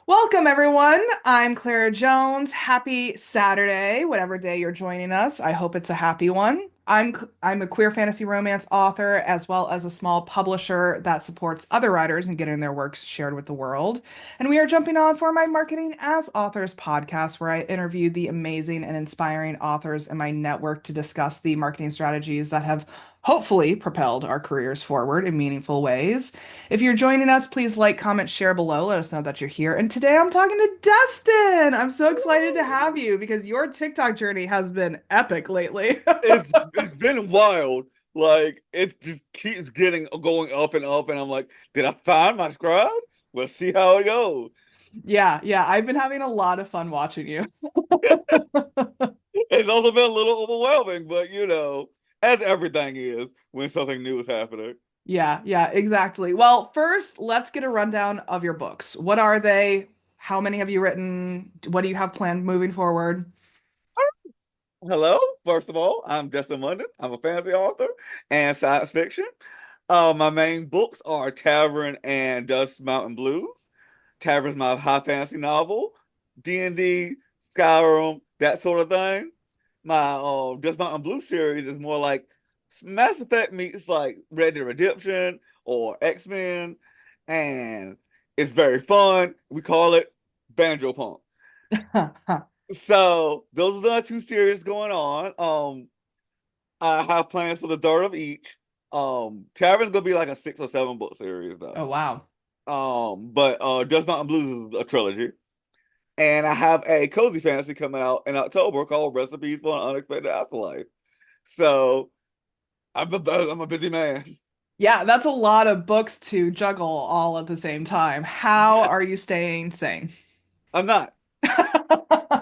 Welcome, everyone. I'm Clara Jones. Happy Saturday, whatever day you're joining us. I hope it's a happy one. I'm a queer fantasy romance author as well as a small publisher that supports other writers in getting their works shared with the world. And we are jumping on for my Marketing as Authors podcast, where I interview the amazing and inspiring authors in my network to discuss the marketing strategies that have hopefully propelled our careers forward in meaningful ways. If you're joining us, please like, comment, share below. Let us know that you're here. And today I'm talking to Deston. I'm so excited to have you because your TikTok journey has been epic lately. It's been wild. Like it just keeps getting going up and up, and I'm like, did I find my scribe? Let's see how it goes. Yeah, yeah, I've been having a lot of fun watching you. It's also been a little overwhelming, but as everything is when something new is happening. Yeah, yeah, exactly. Well, first, let's get a rundown of your books. What are they? How many have you written? What do you have planned moving forward? Hello, first of all, I'm Deston Munden. I'm a fantasy author and science fiction. My main books are Tavern and Dusk Mountain Blues. Tavern's my high fantasy novel. D&D, Skyrim, that sort of thing. My Desert Mountain Blue series is more like Mass Effect meets like Red Dead Redemption or X-Men, and it's very fun. We call it Banjo Punk. So those are the two series going on. I have plans for the third of each. Tavern's gonna be like a 6 or 7 book series Oh, though. wow. But Desert Mountain Blues is a trilogy. And I have a cozy fantasy coming out in October called Recipes for an Unexpected Afterlife. So I'm a busy man. Yeah, that's a lot of books to juggle all at the same time. How Yes, are you staying sane? I'm not.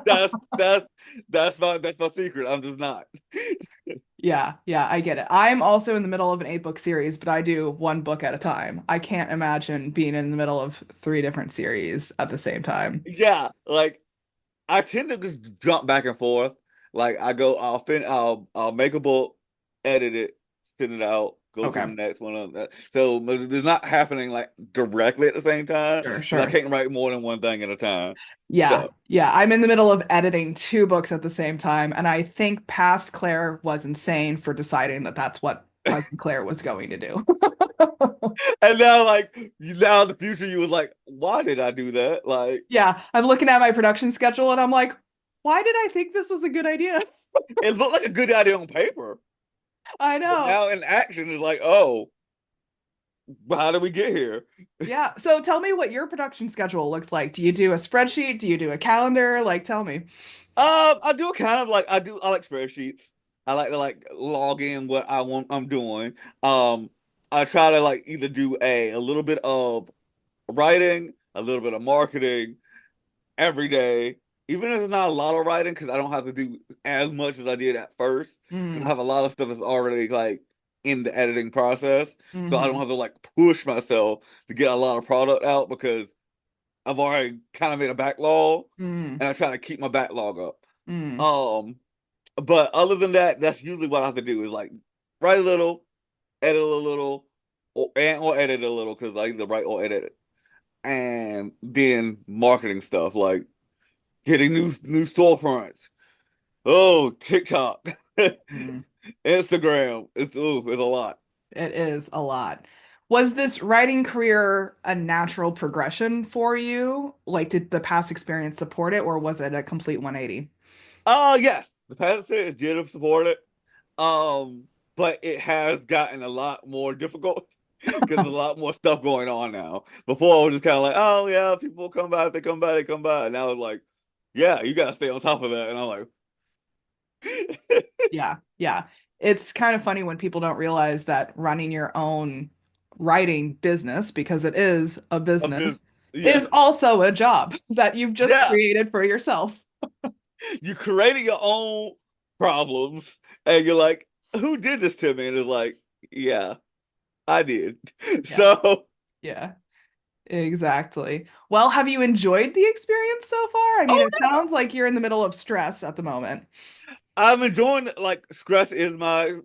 That's that's that's my secret. I'm just not. Yeah, yeah, I get it. I'm also in the middle of an 8 book series, but I do one book at a time. I can't imagine being in the middle of 3 different series at the same time. Yeah, like I tend to just jump back and forth. Like I'll make a book, edit it, send it out, go to the Okay, next one. So it's not happening like directly at the same time sure, because I sure. can't write more than one thing at a time. Yeah, So yeah. I'm in the middle of editing 2 books at the same time, and I think past Claire was insane for deciding that that's what present Claire was going to do. and now now in the future you was like, why did I do that? Like Yeah, I'm looking at my production schedule and I'm like, why did I think this was a good idea? it looked like a good idea on paper, I but know. now in action it's like, oh, how did we get here? Yeah. So tell me what your production schedule looks like. Do you do a spreadsheet? Do you do a calendar? Like, tell me. I do kind of like I like spreadsheets. I like to like log in what I'm doing. Um, I try to like either do a little bit of writing, a little bit of marketing every day, even if it's not a lot of writing, because I don't have to do as much as I did at first. Because I Mm, have a lot of stuff that's already like in the editing process, so I don't hmm have to like push myself to get a lot of product out because I've already kind of made a backlog, mm, and I try to keep my backlog up. mm. Um, but other than that, that's usually what I have to do is like write a little, edit a little, or edit a little because I either write or edit it. And then marketing stuff like getting new storefronts. Oh, TikTok, Mm. Instagram. It's a lot. It is a lot. Was this writing career a natural progression for you? Like, did the past experience support it, or was it a complete 180? Yes, the past series did have supported. Um, but it has gotten a lot more difficult because there's a lot more stuff going on now. Before I was just kind of like, oh yeah, people come by, if they come by, they come by. And now it's like, yeah, you gotta stay on top of that. And I'm like, Yeah, yeah. It's kind of funny when people don't realize that running your own writing business, because it is a a bit, business, yeah, is also a job that you've just yeah. created for yourself. You created your own problems, and you're like, who did this to me? And it's like, yeah, I did. Yeah, So yeah, exactly. Well, have you enjoyed the experience so far? I mean, oh, it sounds like you're in the middle of stress at the moment. I'm enjoying like stress is my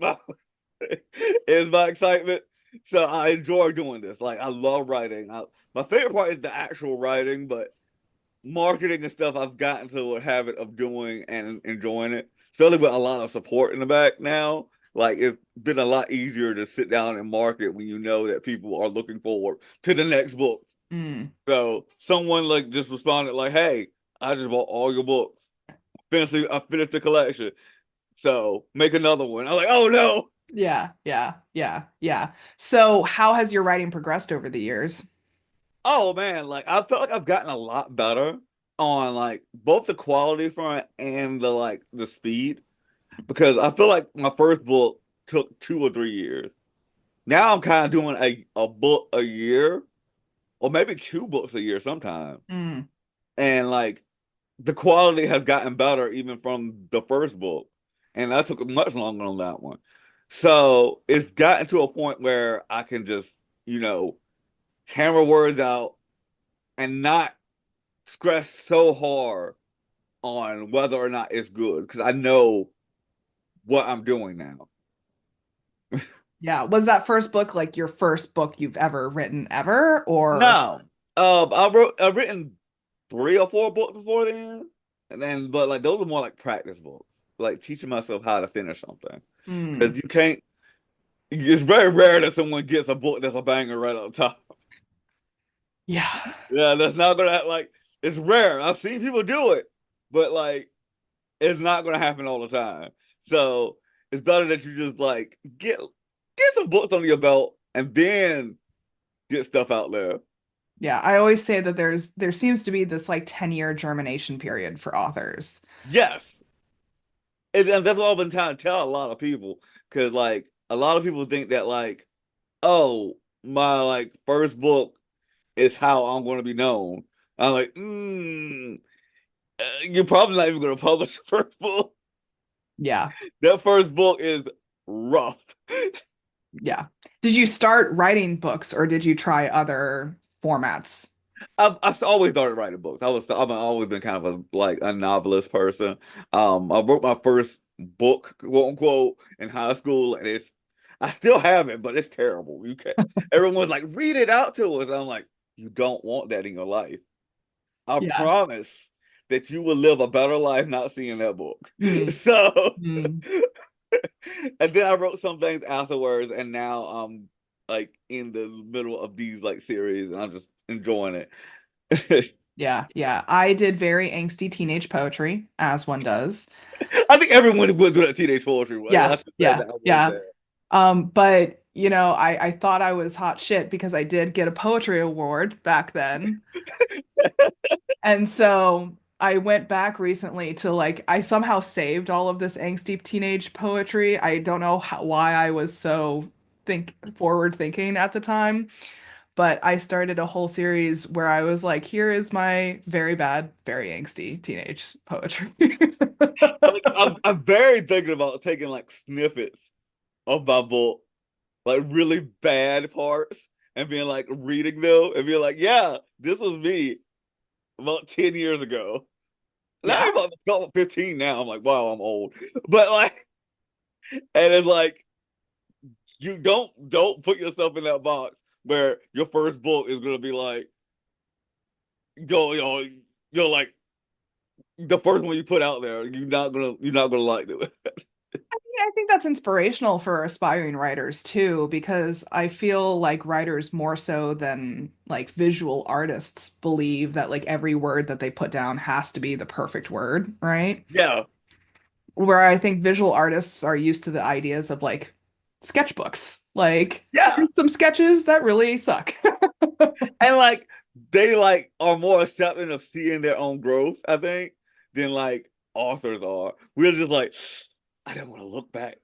is my excitement. So I enjoy doing this. Like I love writing. My favorite part is the actual writing, but marketing and stuff, I've gotten to a habit of doing and enjoying it. Especially with a lot of support in the back now. Like it's been a lot easier to sit down and market when you know that people are looking forward to the next book. Mm. So someone like just responded like, "Hey, I just bought all your books. I finished the collection. So make another one." I'm like, "Oh no." Yeah, yeah, yeah, yeah. So, how has your writing progressed over the years? Oh man, like I felt like I've gotten a lot better on like both the quality front and the speed because I feel like my first book took 2 or 3 years. Now I'm kind of doing a book a year or maybe two books a year sometimes. Mm. And like the quality has gotten better even from the first book. And that took much longer on that one. So it's gotten to a point where I can just, you know, hammer words out and not stress so hard on whether or not it's good because I know what I'm doing now. Yeah. Was that first book like your first book you've ever written ever, or? No, I've written 3 or 4 books before then, and then but like those are more like practice books, like teaching myself how to finish something Mm. because you can't. It's very rare that someone gets a book that's a banger right up top. Yeah. Yeah, that's not gonna like. It's rare. I've seen people do it, but like it's not gonna happen all the time. So it's better that you just like get some books under your belt and then get stuff out there. Yeah, I always say that there seems to be this like 10-year germination period for authors. Yes. And that's what I've been trying to tell a lot of people. Cause like a lot of people think that like, oh, my like first book is how I'm gonna be known. I'm like, you're probably not even gonna publish the first book. Yeah. That first book is rough. Yeah. Did you start writing books or did you try other formats? I've always started writing books. I've always been kind of a novelist person. I wrote my first book, quote unquote, in high school, and I still have it, but it's terrible. You can't. Everyone's like, read it out to us. I'm like, you don't want that in your life. I Yeah. promise that you will live a better life not seeing that book. Mm, So, mm. and then I wrote some things afterwards, and now I'm like in the middle of these like series, and I'm just enjoying it. Yeah, yeah. I did very angsty teenage poetry, as one does. I think everyone went through that teenage poetry. I Yeah, should say yeah, that I was yeah. there. But I thought I was hot shit because I did get a poetry award back then. And so I went back recently to like I somehow saved all of this angsty teenage poetry. I don't know why I was so think forward thinking at the time, but I started a whole series where I was like, here is my very bad, very angsty teenage poetry. Like, I'm very thinking about taking like snippets of my book, like really bad parts, and being like reading them and being like, yeah, this was me about 10 years ago. Now Yeah, I'm about 15 now. I'm like, wow, I'm old. But like, and it's like, you don't put yourself in that box where your first book is gonna be like, go, like the first one you put out there, you're not gonna like it. I think that's inspirational for aspiring writers too, because I feel like writers more so than like visual artists believe that like every word that they put down has to be the perfect word, right? Yeah, Where I think visual artists are used to the ideas of like sketchbooks. Like, yeah, here's some sketches that really suck. and like they like are more accepting of seeing their own growth, I think, than like authors are. We're just like, I don't want to look back.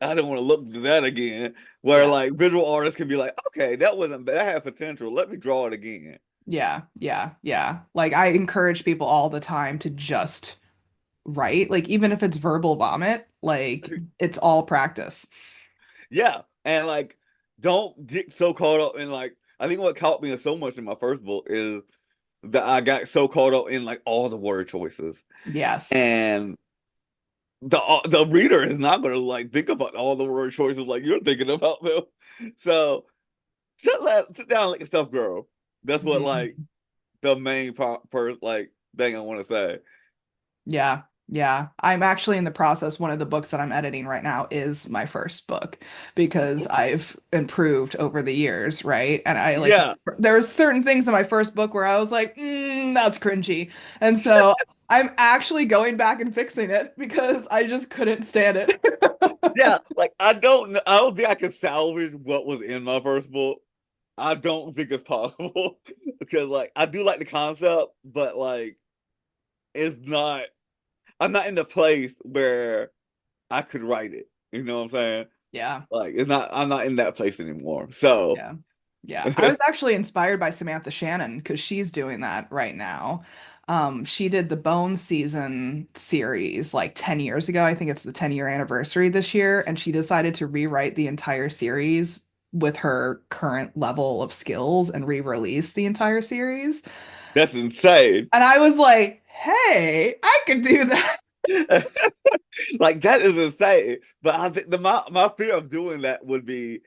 I don't want to look to that again. Where Yeah. like visual artists can be like, okay, that wasn't bad. That had potential. Let me draw it again. Yeah, yeah, yeah. Like I encourage people all the time to just write, like even if it's verbal vomit, like it's all practice. Yeah, and like don't get so caught up in like I think what caught me so much in my first book is that I got so caught up in like all the word choices. Yes. And the reader is not gonna like think about all the word choices like you're thinking about them. So sit down like a stuffed girl. That's what like Mhm. the main first like thing I want to say. Yeah. Yeah. I'm actually in the process. One of the books that I'm editing right now is my first book because I've improved over the years, right? And I like, Yeah, there was certain things in my first book where I was like, that's cringy. And so I'm actually going back and fixing it because I just couldn't stand it. yeah. Like I don't think I can salvage what was in my first book. I don't think it's possible because like I do like the concept, but like it's not. I'm not in the place where I could write it. You know what I'm saying? Yeah. Like it's not. I'm not in that place anymore. So Yeah. Yeah. I was actually inspired by Samantha Shannon because she's doing that right now. She did the Bone season series like 10 years ago. I think it's the 10-year anniversary this year, and she decided to rewrite the entire series with her current level of skills and re-release the entire series. that's insane. And I was like, hey, I could do that. Like that is insane. But I think my fear of doing that would be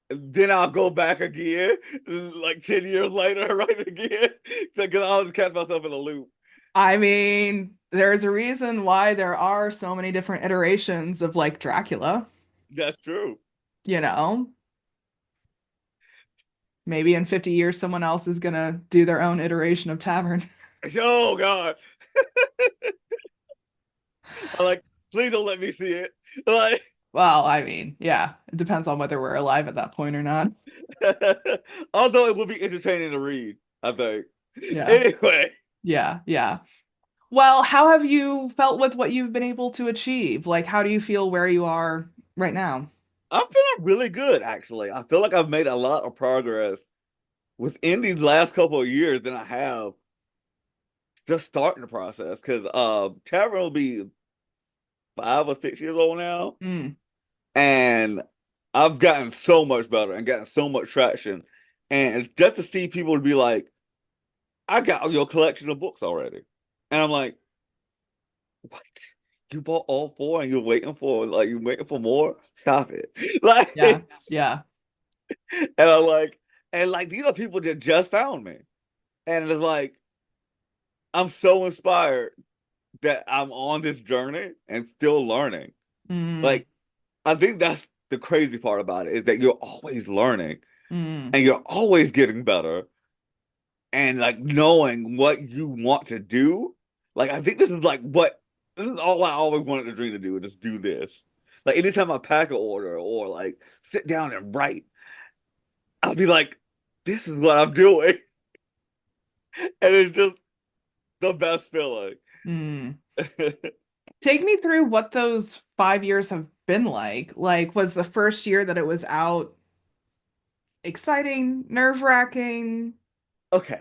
then I'll go back again, like 10 years later, right again, because I'll just catch myself in a loop. I mean, there's a reason why there are so many different iterations of like Dracula, That's true. you know? Maybe in 50 years, someone else is gonna do their own iteration of Tavern. Oh God. I'm like, please don't let me see it. Like, Well, I mean, yeah, it depends on whether we're alive at that point or not. although it would be entertaining to read, I think. Yeah, Anyway, yeah, yeah. Well, how have you felt with what you've been able to achieve? Like, how do you feel where you are right now? I'm feeling really good, actually. I feel like I've made a lot of progress within these last couple of years than I have just starting the process. Because Tavern will be 5 or 6 years old now, Mm, and I've gotten so much better and gotten so much traction. And just to see people be like, I got your collection of books already. And I'm like, what? You bought all four and you're waiting for more? Stop it. Like yeah, yeah. and I'm like, and like these are people that just found me. And it's like, I'm so inspired that I'm on this journey and still learning. Mm, Like, I think that's the crazy part about it is that you're always learning mm, and you're always getting better and like knowing what you want to do. Like I think this is all I always wanted to dream to do, just do this. Like anytime I pack an order or like sit down and write, I'll be like, this is what I'm doing. And it's just the best feeling. mm. Take me through what those 5 years have been like. Like, was the first year that it was out exciting, nerve-wracking? Okay.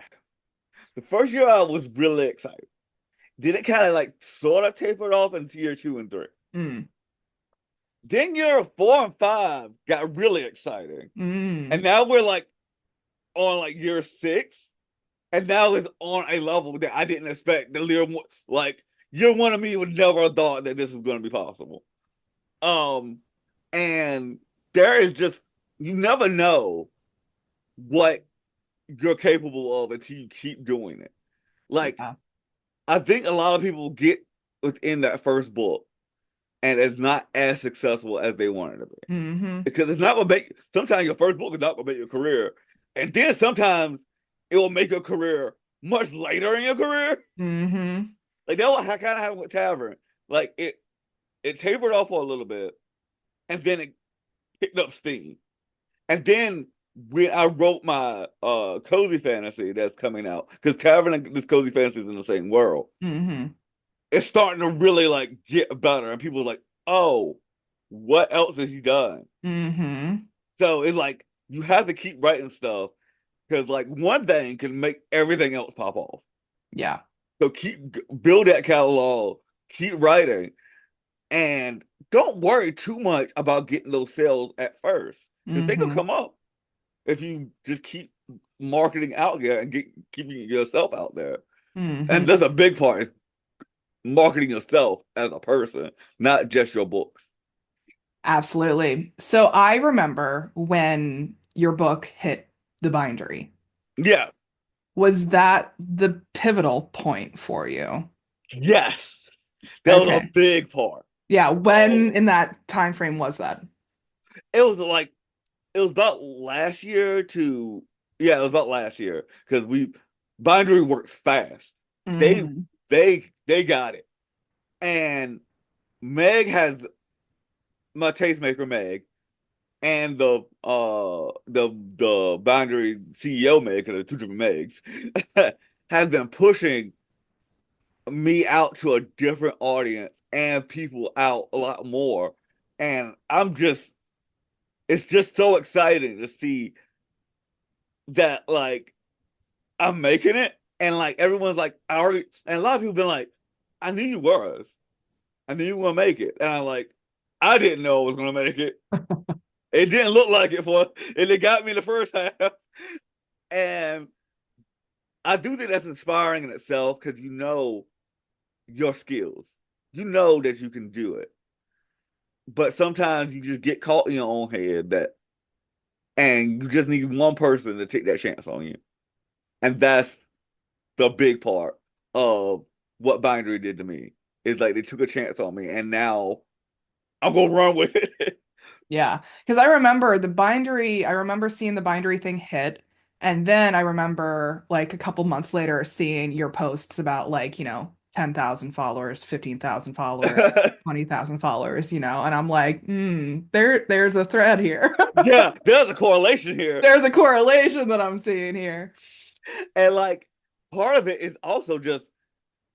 The first year I was really excited. Then it kind of like sort of tapered off into year 2 and 3. Mm, Then year 4 and 5 got really exciting. And mm, now we're like on like year 6. And now it's on a level that I didn't expect. Like year 1 of me would never have thought that this was going to be possible. Um, and there is just you never know what you're capable of until you keep doing it. Like yeah. I think a lot of people get within that first book and it's not as successful as they wanted to be Mm-hmm. because it's not gonna make. Sometimes your first book is not gonna make your career, and then sometimes it will make your career much later in your career. Mm-hmm. Like that what I kind of happened with Tavern. Like it tapered off for a little bit, and then it picked up steam. And then when I wrote my cozy fantasy that's coming out, because Tavern and this cozy fantasy is in the same world, Mm-hmm. it's starting to really like get better, and people are like, "Oh, what else has he done?" Mm-hmm. So it's like you have to keep writing stuff because like one thing can make everything else pop off. Yeah. So build that catalog, keep writing, and don't worry too much about getting those sales at first because they could Mm-hmm. come up if you just keep marketing out there and keeping yourself out there. And Mm-hmm. that's a big part is marketing yourself as a person, not just your books. Absolutely. So I remember when your book hit the bindery. Yeah. Was that the pivotal point for you? Yes, that was a Okay. big part. Yeah, when Oh, in that time frame was that? it was like it was about last year to yeah, it was about last year because we bindery works fast. They Hmm. they got it. And Meg has my tastemaker Meg and the bindery CEO Meg, because there's two different Megs, has been pushing me out to a different audience and people out a lot more. And it's just so exciting to see that like I'm making it, and like everyone's like, I already, and a lot of people been like, I knew you was, I knew you were gonna make it, and I'm like, I didn't know I was gonna make it. It didn't look like it for, and it got me the first half, and I do think that's inspiring in itself because you know your skills, you know that you can do it, but sometimes you just get caught in your own head that, and you just need one person to take that chance on you, and that's the big part of what Bindery did to me. Is like they took a chance on me, and now I'm gonna run with it. Yeah, because I remember seeing the bindery thing hit, and then I remember like a couple months later seeing your posts about like, 10,000 followers, 15,000 followers, 20,000 followers, and I'm like, there's a thread here. Yeah, there's a correlation here, There's a correlation that I'm seeing here. and like part of it is also just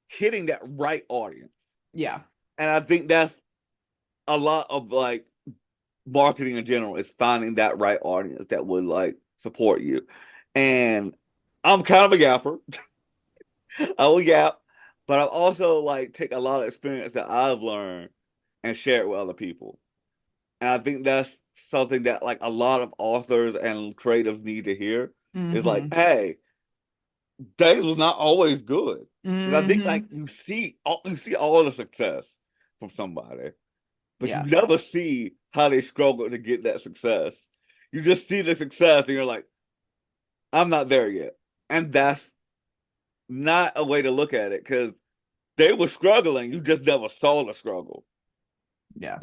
hitting that right audience, Yeah. and I think that's a lot of like marketing in general is finding that right audience that would like support you, and I'm kind of a gapper. I will gap, but I've also like take a lot of experience that I've learned and share it with other people. And I think that's something that like a lot of authors and creatives need to hear is like, Hmm. hey, things was not always good. Because I think like Hmm. you see all the success from somebody, but you Yeah. never see how they struggle to get that success. You just see the success and you're like, I'm not there yet. And that's not a way to look at it because they were struggling. You just never saw the struggle. Yeah.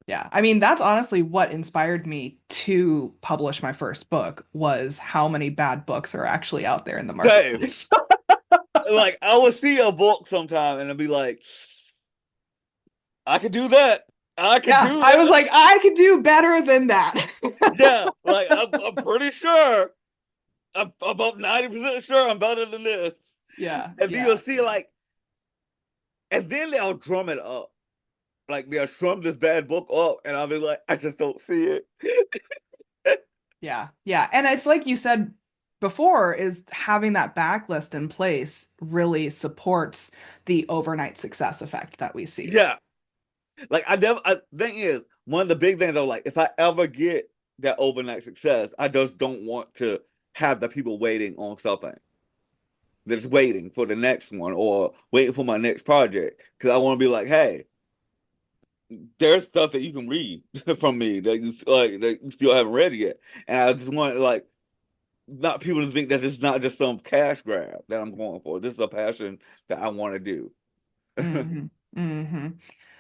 Yeah. I mean, that's honestly what inspired me to publish my first book was how many bad books are actually out there in the Same. marketplace. Like I would see a book sometime and I'd be like, I could do that. I could Yeah, do I was that. like, I could do better than that. Yeah, like I'm pretty sure. I'm about 90% sure I'm better than this. Yeah, And then you'll yeah, see like, and then they'll drum it up. Like they'll drum this bad book up, and I'll be like, I just don't see it. yeah, yeah. And it's like you said before, is having that backlist in place really supports the overnight success effect that we see. Yeah. Like I never thing is, one of the big things I was like, if I ever get that overnight success, I just don't want to have the people waiting on something. That's waiting for the next one or waiting for my next project. Cause I want to be like, hey, there's stuff that you can read from me that you still haven't read yet. And I just want like not people to think that it's not just some cash grab that I'm going for. This is a passion that I want to do. Hmm. Hmm.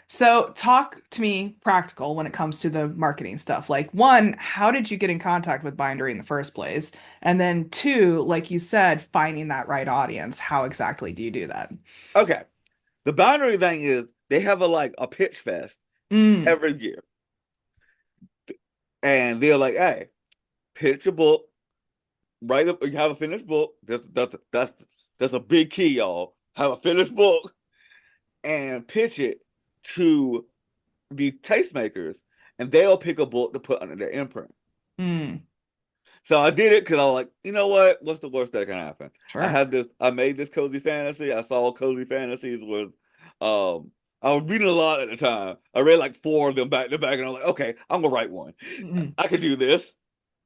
So talk to me practical when it comes to the marketing stuff. Like one, how did you get in contact with Bindery in the first place? And then two, like you said, finding that right audience. How exactly do you do that? Okay. The boundary thing is they have a like a pitch fest Mm, every year. And they're like, hey, pitch a book, write up, you have a finished book. That's a big key, y'all. Have a finished book and pitch it to the tastemakers, and they'll pick a book to put under their imprint. mm, So I did it because I was like, you know what? What's the worst that can happen? sure. I made this cozy fantasy. I saw cozy fantasies was, I was reading a lot at the time. I read like four of them back to back, and I was like, okay, I'm gonna write one. Mm. I can do this.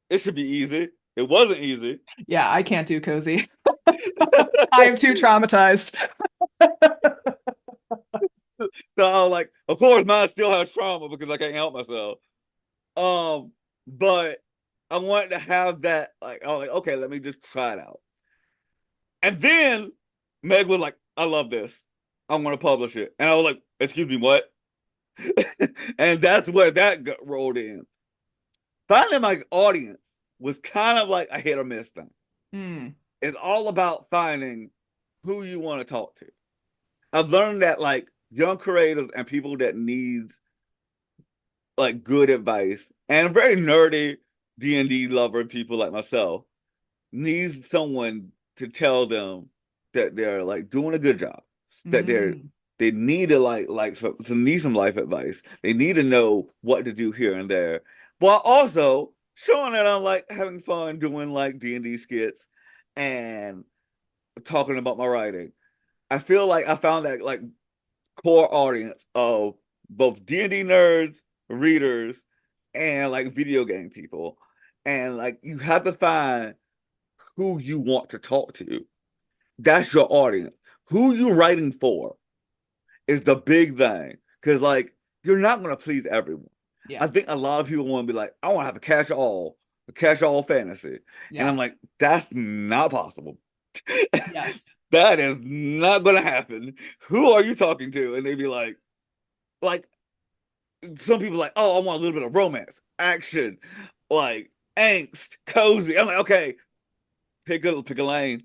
It should be easy. It wasn't easy. Yeah, I can't do cozy. I am too traumatized. So I was like, of course, mine still has trauma because I can't help myself. But I wanted to have that, like, I was like, okay, let me just try it out. And then Meg was like, I love this. I want to publish it. And I was like, excuse me, what? And that's where that got rolled in. Finding my audience was kind of like a hit or miss thing. Mm. It's all about finding who you want to talk to. I've learned that like young creators and people that need like good advice and very nerdy D&D lover people like myself needs someone to tell them that they're like doing a good job, that Mm. they need to to need some life advice. They need to know what to do here and there, while also showing that I'm like having fun doing like D&D skits and talking about my writing. I feel like I found that like core audience of both D&D nerds, readers, and like video game people. And like you have to find who you want to talk to. That's your audience. Who you writing for is the big thing. Because like you're not gonna please everyone. I Yeah. think a lot of people want to be like, I want to have a catch-all fantasy. And Yeah. I'm like, that's not possible. Yes. That is not gonna happen. Who are you talking to? And they be like some people like, oh, I want a little bit of romance, action, like angst, cozy. I'm like, okay, pick a lane.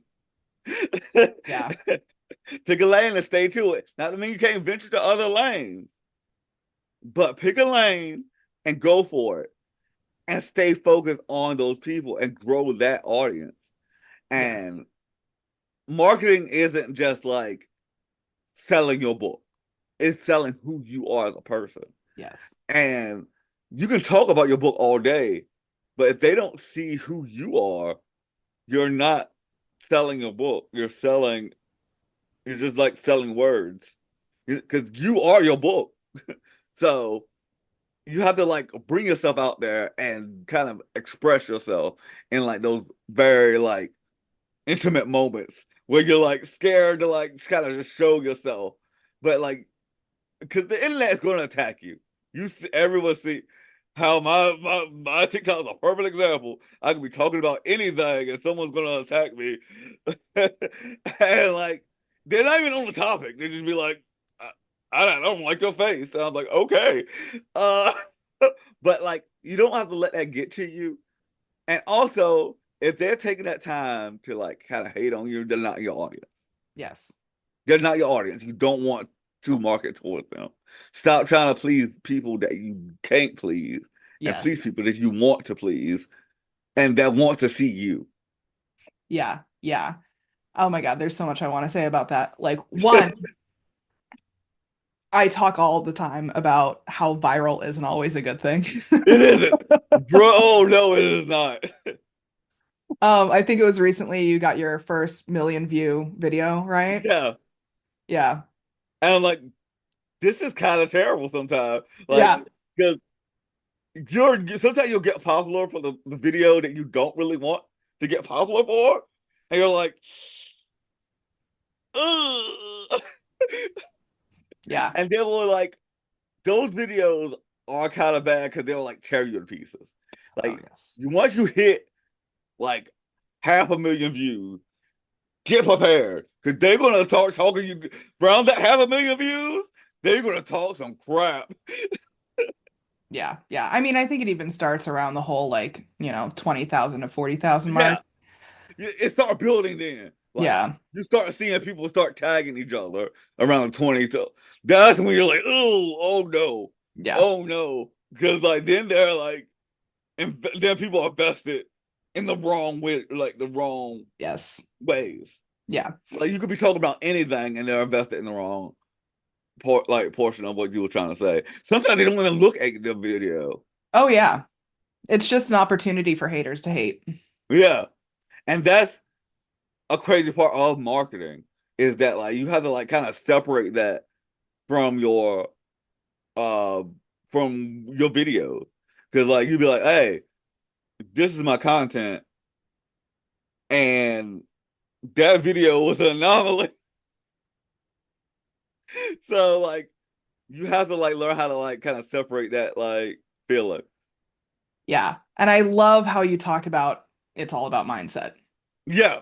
Yeah. Pick a lane and stay to it. Not to mean you can't venture to other lanes, but pick a lane and go for it and stay focused on those people and grow that audience. Yes. And marketing isn't just like selling your book, it's selling who you are as a person. Yes. And you can talk about your book all day, but if they don't see who you are, you're not selling your book. You're just like selling words because you are your book. So you have to like bring yourself out there and kind of express yourself in like those very like intimate moments where you're like scared to like kind of just show yourself. But like because the internet is going to attack you. Everyone see how my TikTok is a perfect example. I could be talking about anything and someone's going to attack me, and like they're not even on the topic. They just be like, I don't like your face. And I'm like, okay, uh, but like you don't have to let that get to you. And also, if they're taking that time to like kind of hate on you, they're not your audience. Yes. They're not your audience. You don't want to market towards them. Stop trying to please people that you can't please and please Yes. people that you want to please and that want to see you. Yeah. Yeah. Oh my God, there's so much I want to say about that. Like, one, I talk all the time about how viral isn't always a good thing. It isn't. Bro, oh no, it is not. I think it was recently you got your first million view video, right? Yeah. Yeah. And I'm like, this is kind of terrible sometimes. Like, Yeah. because sometimes you'll get popular for the video that you don't really want to get popular for. And you're like, ugh. Yeah. And then we're like, those videos are kind of bad because they'll like tear you to pieces. Oh, Like yes. once you hit like 500,000 views, get prepared because they're gonna talk talking you around that 500,000 views. They're gonna talk some crap. Yeah. Yeah. I mean, I think it even starts around the whole like, 20,000 to 40,000 mark. Yeah, it start building then. Like Yeah. you start seeing people start tagging each other around 20. So that's when you're like, oh no, Yeah. oh no, because like then they're like, and then people are vested in the wrong way, like the wrong Yes. ways. Yeah. Like you could be talking about anything and they're invested in the wrong portion of what you were trying to say. Sometimes they don't even look at the video. Oh, yeah. It's just an opportunity for haters to hate. Yeah. And that's a crazy part of marketing is that like you have to like kind of separate that from uh your videos. Cause like you'd be like, hey, this is my content and that video was an anomaly. So like you have to like learn how to like kind of separate that like feeling. Yeah. And I love how you talked about it's all about mindset. Yeah.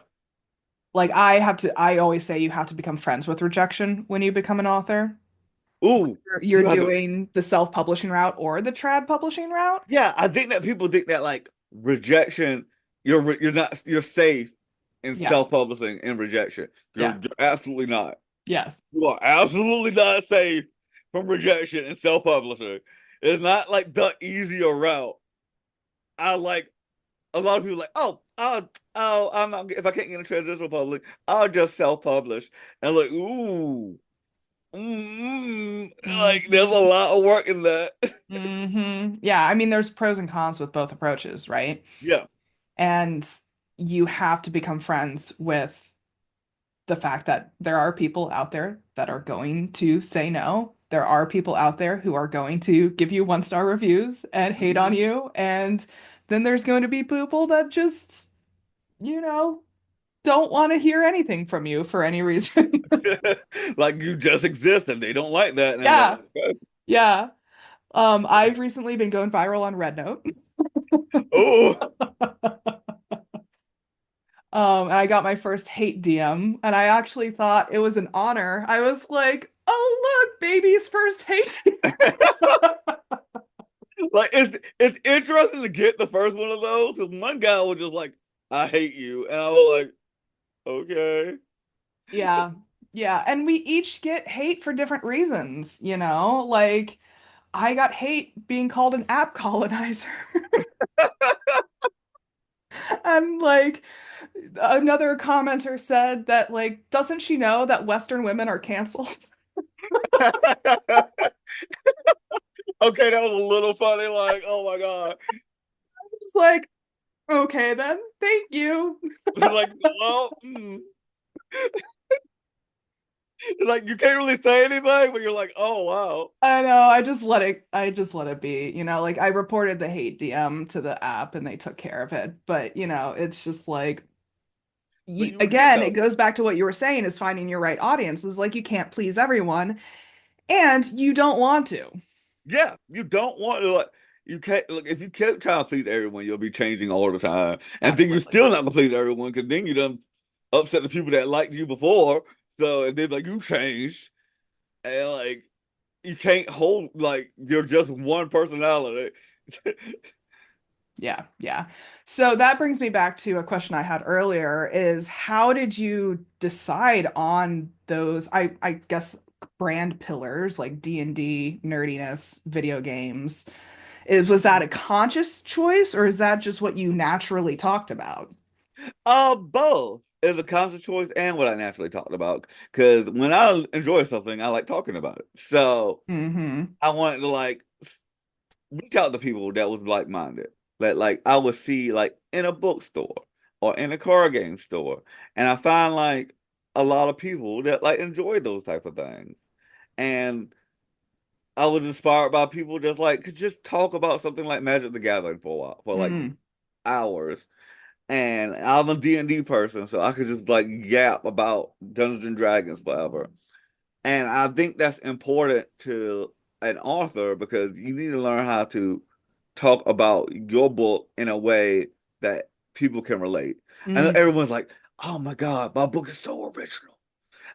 Like I always say you have to become friends with rejection when you become an author. Ooh, You're you have to. doing the self-publishing route or the trad publishing route. Yeah, I think that people think that like rejection, you're not you're safe in Yeah. self-publishing and rejection. Yeah. You're absolutely not. Yes. You are absolutely not safe from rejection and self-publishing. It's not like the easier route. I like a lot of people like, oh, I'm not if I can't get a traditional public, I'll just self-publish. And like, ooh, like there's a Hmm. lot of work in that. Yeah, I mean, there's pros and cons with both approaches, right? Yeah. And you have to become friends with the fact that there are people out there that are going to say no. There are people out there who are going to give you one-star reviews and hate on Mhm. you. And then there's going to be people that just, you know, don't want to hear anything from you for any reason. Like you just exist and they don't like that. And I'm like, Yeah, okay. yeah. I've recently been going viral on Red Note. Oh, And I got my first hate DM, and I actually thought it was an honor. I was like, "Oh, look, baby's first hate." like it's interesting to get the first one of those because one guy was just like, I hate you. And I was like, okay. Yeah. Yeah, and we each get hate for different reasons, you know? Like I got hate being called an app colonizer. And like another commenter said that like doesn't she know that Western women are canceled? Okay, that was a little funny. Like, oh my God. It's like, okay then, thank you. Like, well, like you can't really say anything, but you're like, oh wow. I know, I just let it be, you know, like I reported the hate DM to the app and they took care of it. But, you know, it's just like But you you would think again, it though. goes back to what you were saying is finding your right audience. Is like you can't please everyone and you don't want to. Yeah, you don't want to like you can't look if you keep trying to please everyone, you'll be changing all the time. And then you're Absolutely. still not gonna please everyone because then you done upset the people that liked you before. So and then like you changed and like you can't hold like you're just one personality. Yeah, yeah. So that brings me back to a question I had earlier is how did you decide on those I guess brand pillars like D&D, nerdiness, video games? Was that a conscious choice or is that just what you naturally talked about? Both is a conscious choice and what I naturally talked about. Because when I enjoy something, I like talking about it. So Mm-hmm. I wanted to like reach out to people that was like-minded. That like I would see like in a bookstore or in a card game store. And I find like a lot of people that like enjoy those type of things. And I was inspired by people just like could just talk about something like Magic the Gathering for a while, for like Mm. hours. And I'm a D&D person, so I could just like yap about Dungeons and Dragons forever. And I think that's important to an author because you need to learn how to talk about your book in a way that people can relate. And Mm. everyone's like, oh my God, my book is so original.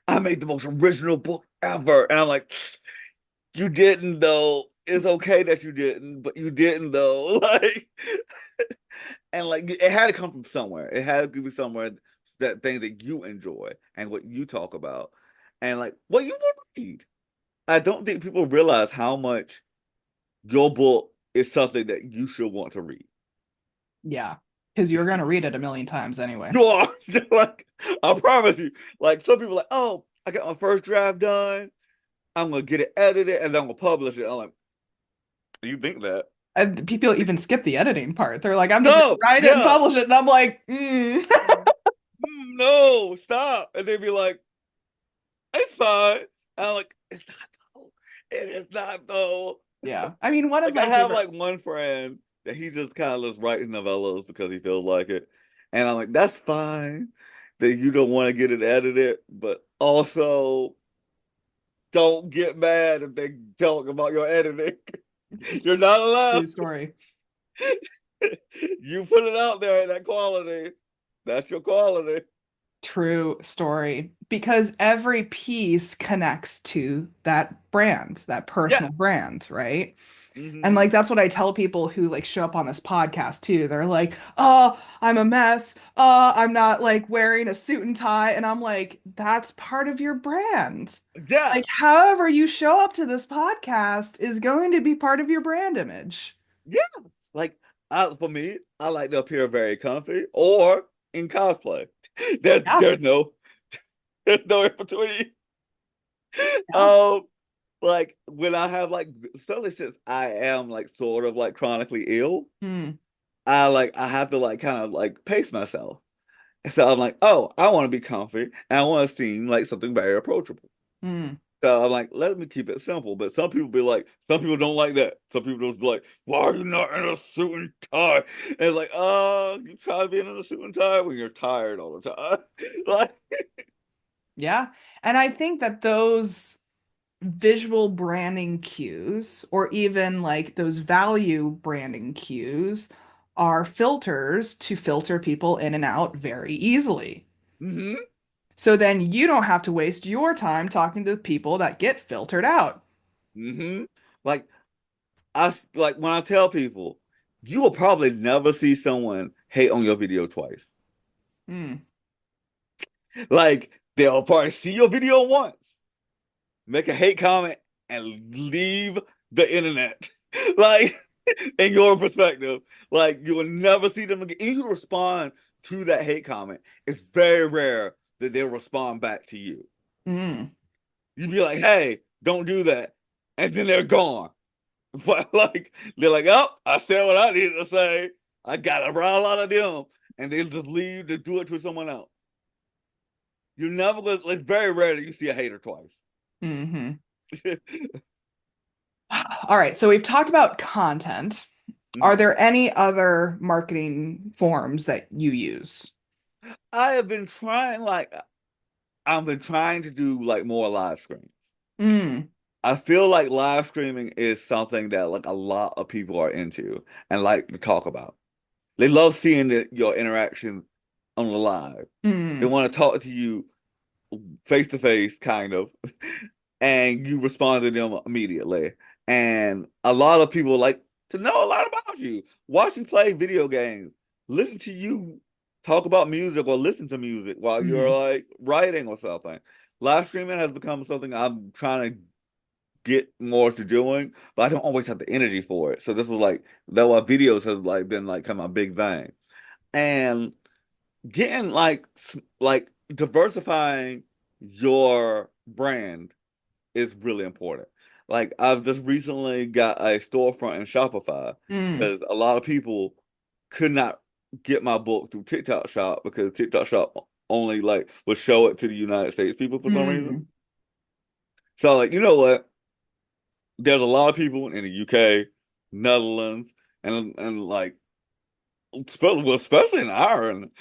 I made the most original book ever. And I'm like, you didn't though. It's okay that you didn't, but you didn't though. Like, and like it had to come from somewhere. It had to be somewhere that thing that you enjoy and what you talk about and like what you want to read. I don't think people realize how much your book is something that you should want to read. Yeah. Because you're gonna read it a million times anyway. You are like, I promise you. Like some people are like, oh, I got my first draft done. I'm gonna get it edited and then I'm gonna publish it. I'm like, you think that? And people even skip the editing part. They're like, I'm just gonna No, write it and yeah. publish it. And I'm like, mm. No, stop. And they'd be like, it's fine. And I'm like, it's not though. It is not though. Yeah. I mean, one of Like I my have favorite like one friend that he just kind of just writes novellas because he feels like it. And I'm like, that's fine that you don't want to get it edited, but also don't get mad if they talk about your editing. You're not allowed. true story. You put it out there at that quality. That's your quality. True story. Because every piece connects to that brand, that Yeah. personal brand, right? And Hmm. like that's what I tell people who like show up on this podcast too. They're like, "Oh, I'm a mess. I'm not like wearing a suit and tie." And I'm like, "That's part of your brand. Yeah. Like however you show up to this podcast is going to be part of your brand image." Yeah. Like for me, I like to appear very comfy or in cosplay. There's Yeah. there's no there's no in between. Yeah. Um, like when I have like, especially since I am like sort of like chronically ill, Mm, I have to like kind of like pace myself. So I'm like, oh, I want to be comfy and I want to seem like something very approachable. mm. So I'm like, let me keep it simple. But some people be like, some people don't like that. Some people just be like, why are you not in a suit and tie? And it's like, you try being in a suit and tie when you're tired all the time. Like, Yeah. And I think that those visual branding cues or even like those value branding cues are filters to filter people in and out very easily. hmm So then you don't have to waste your time talking to the people that get filtered out. hmm Like like when I tell people, you will probably never see someone hate on your video twice. Mm, Like they'll probably see your video once, make a hate comment, and leave the internet. Like in your perspective, like you will never see them again. And you respond to that hate comment. It's very rare that they'll respond back to you. mm. You'd be like, "Hey, don't do that," and then they're gone. But like they're like, "Oh, I said what I needed to say. I got a rile out of them," and they just leave to do it to someone else. You never. It's very rare that you see a hater twice. Hmm. All right, so we've talked about content. Are Mhm. there any other marketing forms that you use? I have been trying like I've been trying to do like more live streams. Mm, I feel like live streaming is something that like a lot of people are into and like to talk about. They love seeing your interaction on the live. They mm, want to talk to you face to face, kind of, and you respond to them immediately. And a lot of people like to know a lot about you, watch you play video games, listen to you talk about music or listen to music while you're mm, like writing or something. Live streaming has become something I'm trying to get more to doing, but I don't always have the energy for it. So this was like that why videos has like been like kind of a big thing. And getting like diversifying your brand is really important. Like I've just recently got a storefront in Shopify mm, because a lot of people could not get my book through TikTok Shop because TikTok Shop only like would show it to the United States people for some reason. mm, So like, you know what? There's a lot of people in the UK, Netherlands, and like especially in Ireland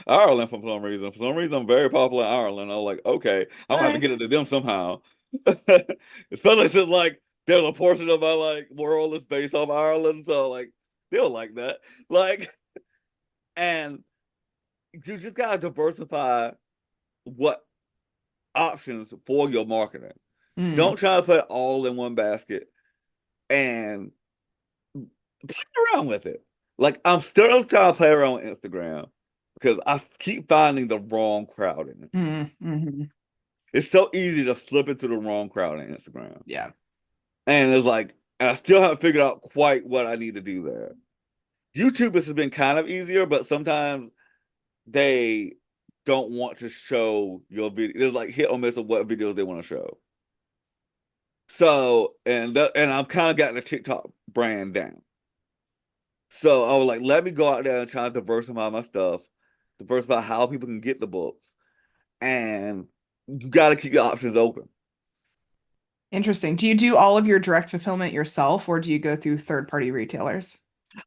for some reason. For some reason, I'm very popular in Ireland. I was like, okay, I'm gonna have to okay. get it to them somehow. Especially since like there's a portion of my like world that's based off Ireland, so like they'll like that. Like, and you just gotta diversify what options for your marketing. Mm, Don't try to put it all in one basket and play around with it. Like I'm still trying to play around with Instagram because I keep finding the wrong crowd in it. mm, mhm. It's so easy to slip into the wrong crowd in Instagram. Yeah. And it's like, and I still haven't figured out quite what I need to do there. YouTube has been kind of easier, but sometimes they don't want to show your video. There's like hit or miss of what videos they want to show. So, and I've kind of gotten a TikTok brand down. So I was like, let me go out there and try to diversify my stuff, diversify how people can get the books, and you got to keep your options open. Interesting. Do you do all of your direct fulfillment yourself or do you go through third-party retailers?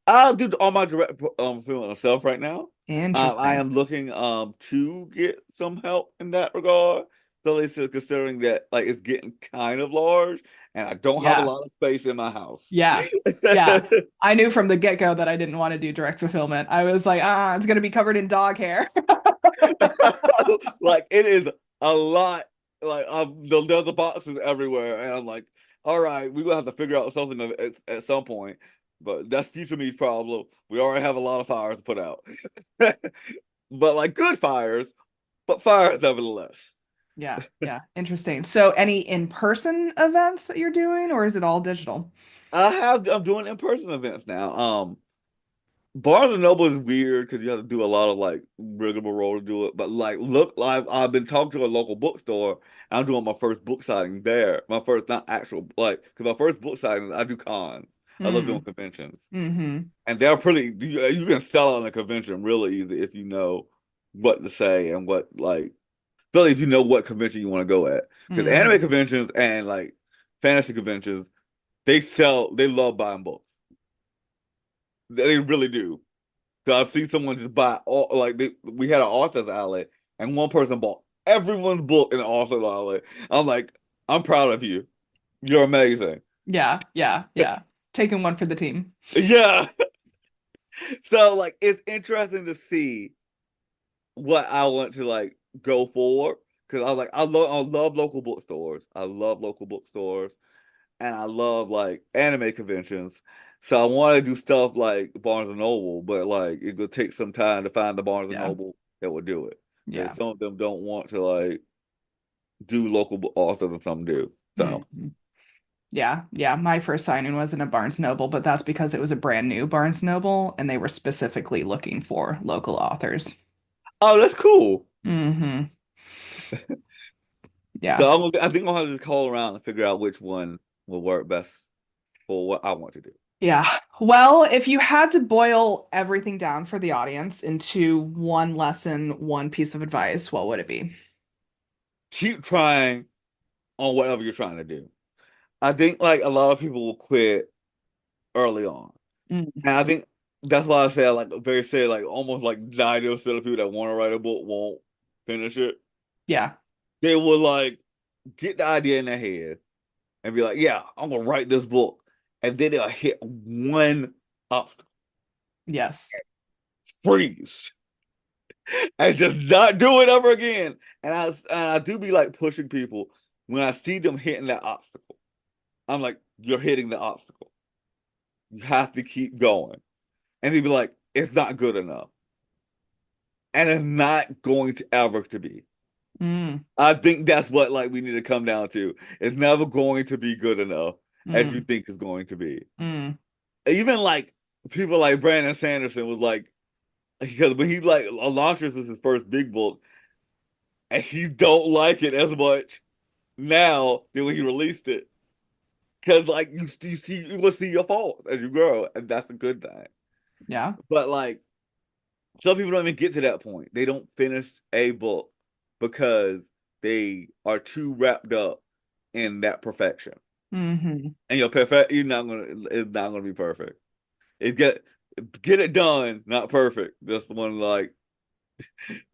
I'll do all my direct film myself right now. I Interesting. am looking to get some help in that regard So it's just considering that like it's getting kind of large, and I don't have a Yeah. lot of space in my house. Yeah. Yeah. I knew from the get-go that I didn't want to do direct fulfillment. I was like, it's going to be covered in dog hair. Like it is a lot. Like there's the boxes everywhere, and I'm like, all right, we're gonna have to figure out something at some point. But that's future me's problem. We already have a lot of fires to put out, but like good fires, but fires nevertheless. Yeah. Yeah. Interesting. So any in-person events that you're doing, or is it all digital? I'm doing in-person events now. Barnes and Noble is weird because you have to do a lot of like rigmarole to do it. But like, look, I've been talking to a local bookstore. I'm doing my first book signing there. My first, not actual, like, because my first book signing, I do cons. I love doing Mm. conventions, Hmm. and they're pretty. You can sell out in a convention really easy if you know what to say and what like, really if you know what convention you want to go at. Because anime Hmm. conventions and like fantasy conventions, they love buying books. They really do. So I've seen someone just buy all like we had an author's alley and one person bought everyone's book in the author's alley. I'm like, I'm proud of you. You're amazing. Yeah. Yeah. Yeah. Taking one for the team. Yeah. So like it's interesting to see what I want to like go for because I was like I love local bookstores. I love local bookstores and I love like anime conventions. So I want to do stuff like Barnes and Noble, but like it could take some time to find the Barnes and Yeah. Noble that would do it. Because Yeah. some of them don't want to like do local authors and some do. So Hmm. Yeah. Yeah. My first signing was in a Barnes Noble, but that's because it was a brand new Barnes Noble and they were specifically looking for local authors. oh that's cool. Hmm. Yeah. So I think I'll have to just call around and figure out which one will work best for what I want to do. Yeah. Well, if you had to boil everything down for the audience into one lesson, one piece of advice, what would it be? Keep trying on whatever you're trying to do. I think like a lot of people will quit early on. Mm. And I think that's why I say like very say like almost like 90% of people that want to write a book won't finish it. Yeah. They will like get the idea in their head and be like, yeah, I'm gonna write this book. And then they'll hit one obstacle, Yes. freeze, and just not do it ever again. And I do be like pushing people when I see them hitting that obstacle. I'm like, you're hitting the obstacle. You have to keep going. And they'd be like, it's not good enough. And it's not going to ever to be. Mm. I think that's what like we need to come down to. It's never going to be good enough as you Mm. think it's going to be. Mm. Even like people like Brandon Sanderson was like because when he like launches his first big book and he don't like it as much now than when he released it. Because like you will see your faults as you grow, and that's a good thing. Yeah. But like some people don't even get to that point. They don't finish a book because they are too wrapped up in that perfection. Hmm. And your perfect, you're not gonna, it's not gonna be perfect. It get it done, not perfect. That's the one like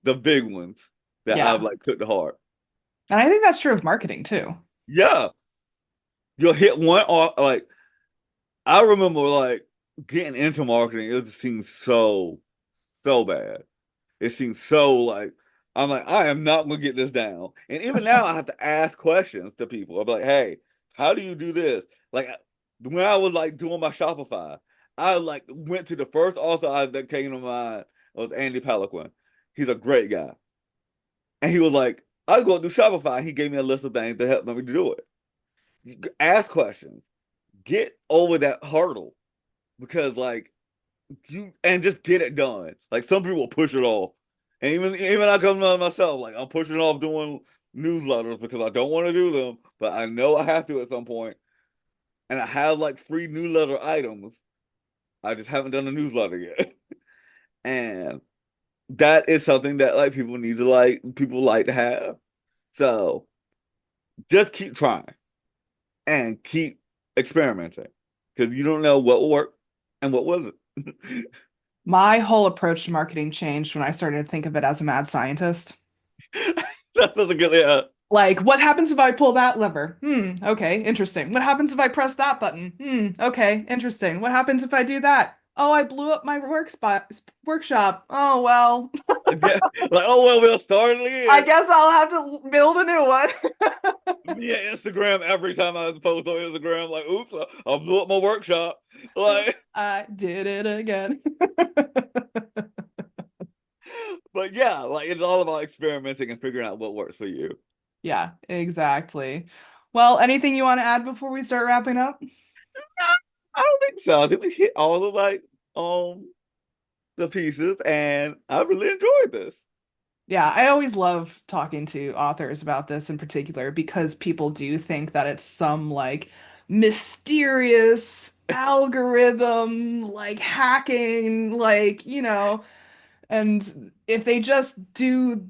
the big ones that I've Yeah. like took to heart. And I think that's true of marketing too. Yeah, you'll hit one off. Like I remember, like getting into marketing, it seemed so bad. It seems so like I'm like I am not gonna get this down. And even now, I have to ask questions to people. I'm like, hey, how do you do this? Like when I was like doing my Shopify, I like went to the first author that came to mind was Andy Peliquin. He's a great guy, and he was like, I was going to do Shopify. And he gave me a list of things to help me do it. Ask questions, get over that hurdle because like you and just get it done. Like some people push it off. And even I come to myself, like I'm pushing off doing newsletters because I don't want to do them, but I know I have to at some point. And I have like free newsletter items. I just haven't done a newsletter yet. And that is something that like people like to have. So just keep trying and keep experimenting because you don't know what will work and what wasn't. My whole approach to marketing changed when I started to think of it as a mad scientist. That's a good, yeah. Like, what happens if I pull that lever? Okay, interesting. What happens if I press that button? Okay, interesting. What happens if I do that? Oh, I blew up my workshop. Oh, well, Yeah, like, oh well, we'll start it I again. guess I'll have to build a new one. Yeah, Instagram every time I post on Instagram, like, oops, I blew up my workshop. Like, Oops, I did it again. but yeah, like it's all about experimenting and figuring out what works for you. Yeah, exactly. Well, anything you want to add before we start wrapping up? I don't think so. I think we hit all of like the pieces, and I really enjoyed this. Yeah, I always love talking to authors about this in particular because people do think that it's some like mysterious algorithm, like hacking, like, and if they just do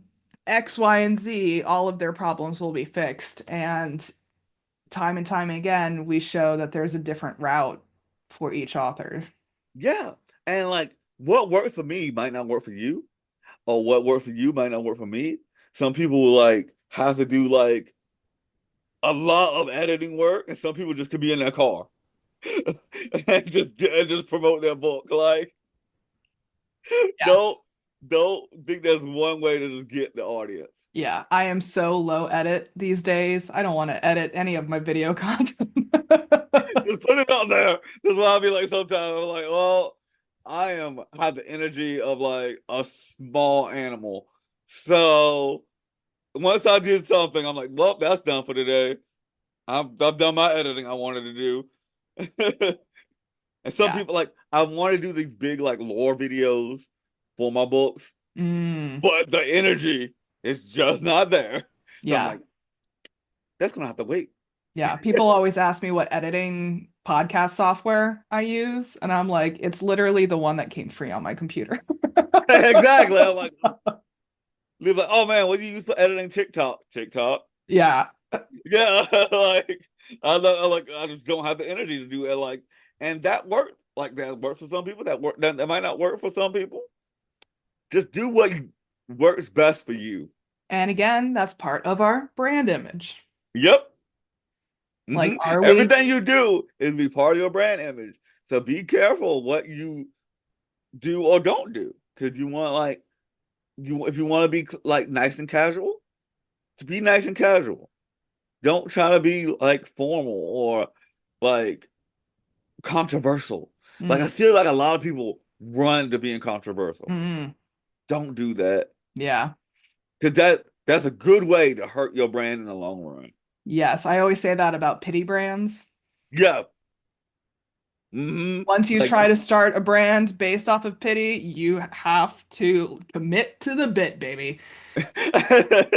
X, Y, and Z, all of their problems will be fixed. And time again, we show that there's a different route for each author. Yeah, and like what works for me might not work for you, or what works for you might not work for me. Some people will like have to do like a lot of editing work, and some people just could be in their car and just promote their book. Like, Yeah. don't don't think there's one way to just get the audience. Yeah, I am so low edit these days. I don't want to edit any of my video content. Just put it out there. That's why I'll be like sometimes I'm like, well, have the energy of like a small animal. So once I did something, I'm like, well, that's done for today. I've done my editing I wanted to do. And some Yeah. people like I want to do these big like lore videos for my books, Mm, but the energy is just not there. So I'm yeah. like, that's gonna have to wait. Yeah. People always ask me what editing podcast software I use, and I'm like, it's literally the one that came free on my computer. Exactly. I'm like, leave like, oh man, what do you use for editing TikTok? TikTok. Yeah. Yeah, like I just don't have the energy to do it. Like, and that works. Like that works for some people. That might not work for some people. Just do what works best for you. And again, that's part of our brand image. Yep. Like, are we? Everything you do is be part of your brand image. So be careful what you do or don't do. Because you want like if you want to be like nice and casual, to be nice and casual. Don't try to be like formal or like controversial. Like Mm, I feel like a lot of people run to being controversial. mm, Don't do that. yeah. Because that's a good way to hurt your brand in the long run. Yes, I always say that about pity brands. Yeah. hmm Once you Like try to start a brand based off of pity, you have to commit to the bit, baby. because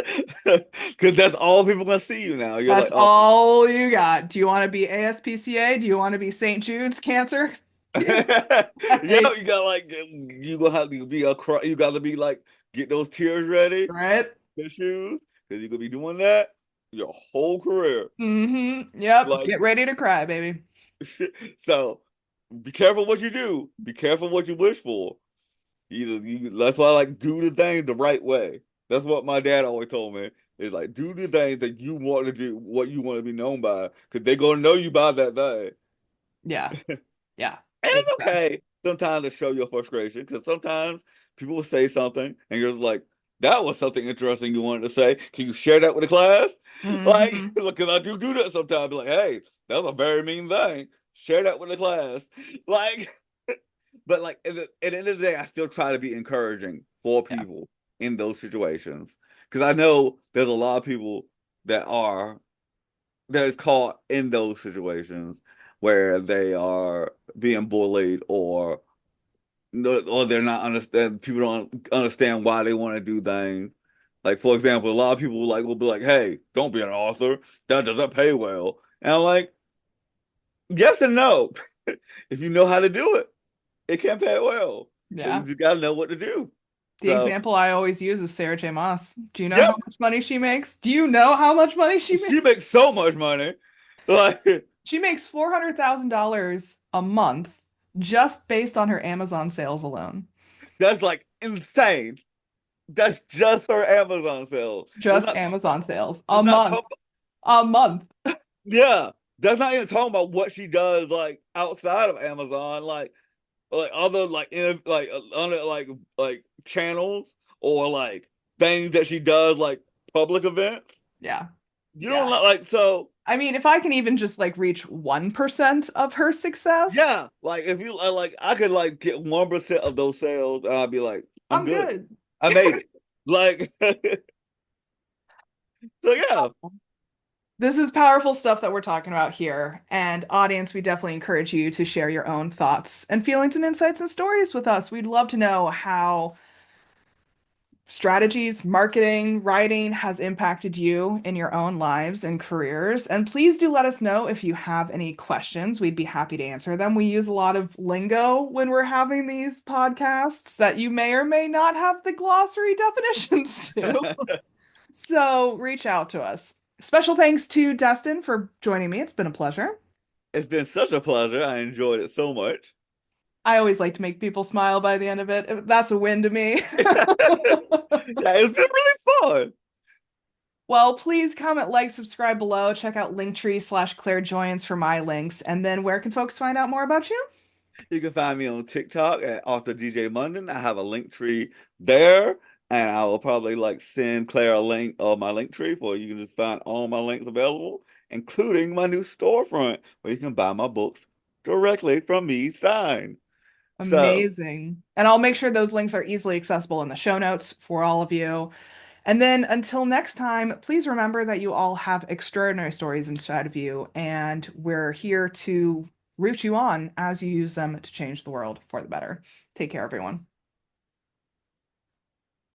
that's all people gonna see you now. You're like, That's oh, all you got. Do you want to be ASPCA? Do you want to be St. Jude's cancer? Yes. yeah, Like, you got like you gonna have to be a cry. You got to be like get those tears ready, right? tissues, because you're gonna be doing that your whole career. Yep. Like Get ready to cry, baby. so, be careful what you do. Be careful what you wish for. That's why I like do the thing the right way. That's what my dad always told me. Is like do the thing that you want to do, what you want to be known by, because they're gonna know you by that thing. Yeah. Yeah. And it's Exactly. okay sometimes to show your frustration because sometimes people will say something and you're just like, that was something interesting you wanted to say. Can you share that with the class? Like, hmm because I do that sometimes. Like, hey, that was a very mean thing. Share that with the class. Like, but like at the end of the day, I still try to be encouraging for Yeah. people in those situations because I know there's a lot of people that are that is caught in those situations where they are being bullied or they're not understand people don't understand why they want to do things. Like for example, a lot of people like will be like, "Hey, don't be an author. That doesn't pay well." And I'm like, "Yes and no. If you know how to do it, it can pay well. But you Yeah. just gotta know what to do." The So, example I always use is Sarah J. Maas. Do you know how yep, much money she makes? Do you know how much money she makes? she makes so much money. Like She makes $400,000 a month just based on her Amazon sales alone. that's like insane. That's just her Amazon sales. That's Just not Amazon sales. that's A not month. talk, A month. yeah. That's not even talking about what she does like outside of Amazon, like other like in like other like channels or like things that she does like public events. Yeah. You don't Yeah. like so I mean, if I can even just like reach 1% of her success, yeah, like if you like I could like get 1% of those sales and I'd be like, I'm I'm good. good. I made it. Like so yeah, This is powerful stuff that we're talking about here. And audience, we definitely encourage you to share your own thoughts and feelings and insights and stories with us. We'd love to know how strategies, marketing, writing has impacted you in your own lives and careers. And please do let us know if you have any questions. We'd be happy to answer them. We use a lot of lingo when we're having these podcasts that you may or may not have the glossary definitions to. So reach out to us. Special thanks to Destin for joining me. It's been a pleasure. it's been such a pleasure. I enjoyed it so much. I always like to make people smile by the end of it. That's a win to me. Yeah, it's been really fun. Well, please comment, like, subscribe below. Check out Linktree/Claire for my links. And then where can folks find out more about you? You can find me on TikTok at author DJ Munden. I have a link tree there, and I will probably like send Claire a link of my link tree for you can just find all my links available, including my new storefront where you can buy my books directly from me signed. So Amazing. And I'll make sure those links are easily accessible in the show notes for all of you. And then until next time, please remember that you all have extraordinary stories inside of you, and we're here to root you on as you use them to change the world for the better. Take care, everyone.